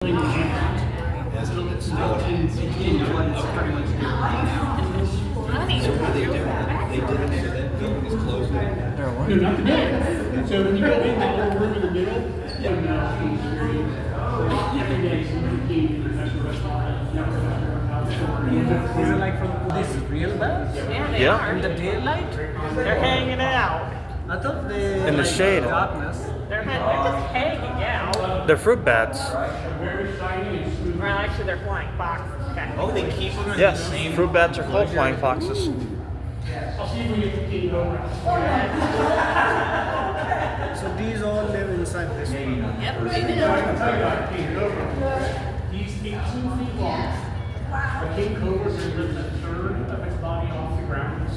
No, not the middle. So when you go in that little room in the middle, every day somebody came in that's the restaurant. These are like from this real bus? Yeah, they Yeah. are. In the daylight? They're hanging out. I thought they In the shade. darkness. They're just hanging out. They're fruit bats. Very shiny and smooth. Well, actually, they're flying foxes. Okay. Oh, they keep them in Yes, the same. fruit bats are called flying foxes. I'll see if we get the king over. So these all live inside this one. Yep, they I do. can tell you about king cobra. He's 18 feet long. A king cobra lives a third of its body off the ground.